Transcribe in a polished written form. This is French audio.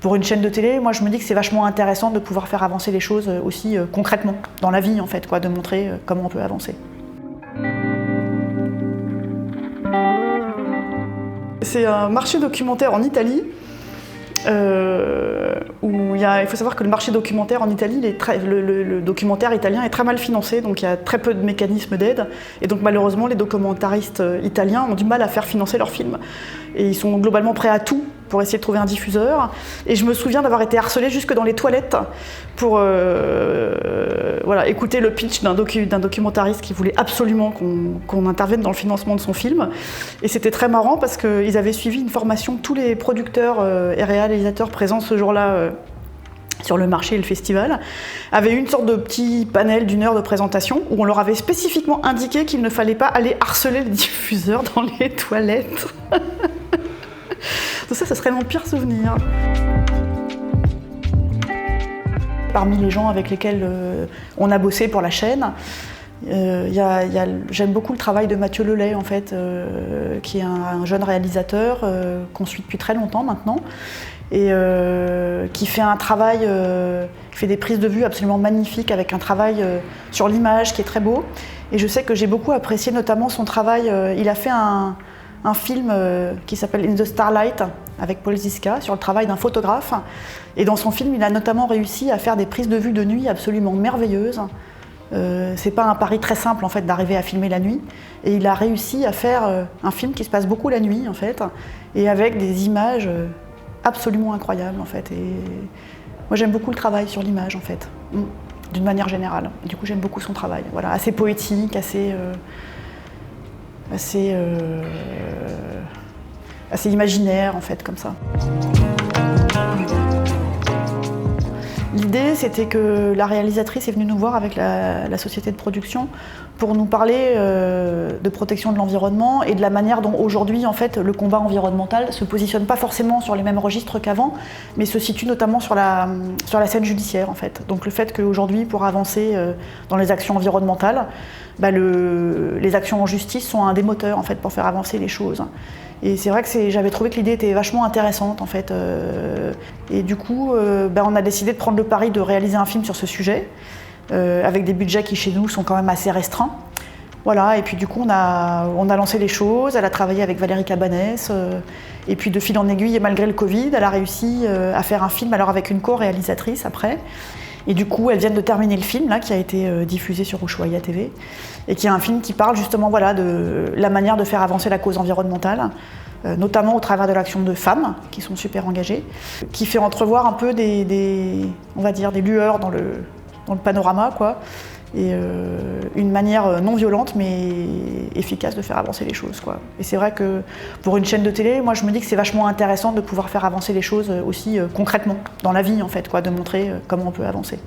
pour une chaîne de télé, moi je me dis que c'est vachement intéressant de pouvoir faire avancer les choses aussi concrètement, dans la vie en fait, quoi, de montrer comment on peut avancer. C'est un marché documentaire en Italie. Où il faut savoir que le marché documentaire en Italie, le documentaire italien est très mal financé, donc il y a très peu de mécanismes d'aide. Et donc malheureusement, les documentaristes italiens ont du mal à faire financer leurs films. Et ils sont globalement prêts à tout pour essayer de trouver un diffuseur. Et je me souviens d'avoir été harcelée jusque dans les toilettes pour écouter le pitch d'un documentariste qui voulait absolument qu'on intervienne dans le financement de son film. Et c'était très marrant parce qu'ils avaient suivi une formation, tous les producteurs et réalisateurs présents ce jour-là sur le marché et le festival, avaient une sorte de petit panel d'1 heure de présentation où on leur avait spécifiquement indiqué qu'il ne fallait pas aller harceler les diffuseurs dans les toilettes. Ça serait mon pire souvenir. Parmi les gens avec lesquels on a bossé pour la chaîne, j'aime beaucoup le travail de Mathieu Lelay, en fait, qui est un jeune réalisateur qu'on suit depuis très longtemps maintenant, et qui fait un travail, qui fait des prises de vue absolument magnifiques, avec un travail sur l'image qui est très beau. Et je sais que j'ai beaucoup apprécié notamment son travail. Il a fait un film qui s'appelle In the Starlight avec Paul Ziska sur le travail d'un photographe. Et dans son film, il a notamment réussi à faire des prises de vue de nuit absolument merveilleuses. C'est pas un pari très simple en fait d'arriver à filmer la nuit. Et il a réussi à faire un film qui se passe beaucoup la nuit en fait, et avec des images absolument incroyables en fait. Et moi j'aime beaucoup le travail sur l'image en fait, d'une manière générale. Du coup j'aime beaucoup son travail. Voilà, assez poétique, assez imaginaire en fait, comme ça. L'idée, c'était que la réalisatrice est venue nous voir avec la société de production pour nous parler de protection de l'environnement et de la manière dont aujourd'hui, en fait, le combat environnemental se positionne pas forcément sur les mêmes registres qu'avant, mais se situe notamment sur la scène judiciaire, en fait. Donc le fait qu'aujourd'hui, pour avancer dans les actions environnementales, les actions en justice sont un des moteurs, en fait, pour faire avancer les choses. Et c'est vrai que j'avais trouvé que l'idée était vachement intéressante en fait. Et du coup, on a décidé de prendre le pari de réaliser un film sur ce sujet, avec des budgets qui chez nous sont quand même assez restreints. Voilà, et puis du coup on a lancé les choses, elle a travaillé avec Valérie Cabanès, et puis de fil en aiguille, et malgré le Covid, elle a réussi à faire un film alors avec une co-réalisatrice après. Et du coup, elles viennent de terminer le film là, qui a été diffusé sur Ushuaïa TV, et qui est un film qui parle justement de la manière de faire avancer la cause environnementale, notamment au travers de l'action de femmes qui sont super engagées, qui fait entrevoir un peu on va dire, des lueurs dans le panorama, quoi, et une manière non violente mais efficace de faire avancer les choses, quoi. Et c'est vrai que pour une chaîne de télé, moi je me dis que c'est vachement intéressant de pouvoir faire avancer les choses aussi concrètement, dans la vie en fait, quoi, de montrer comment on peut avancer.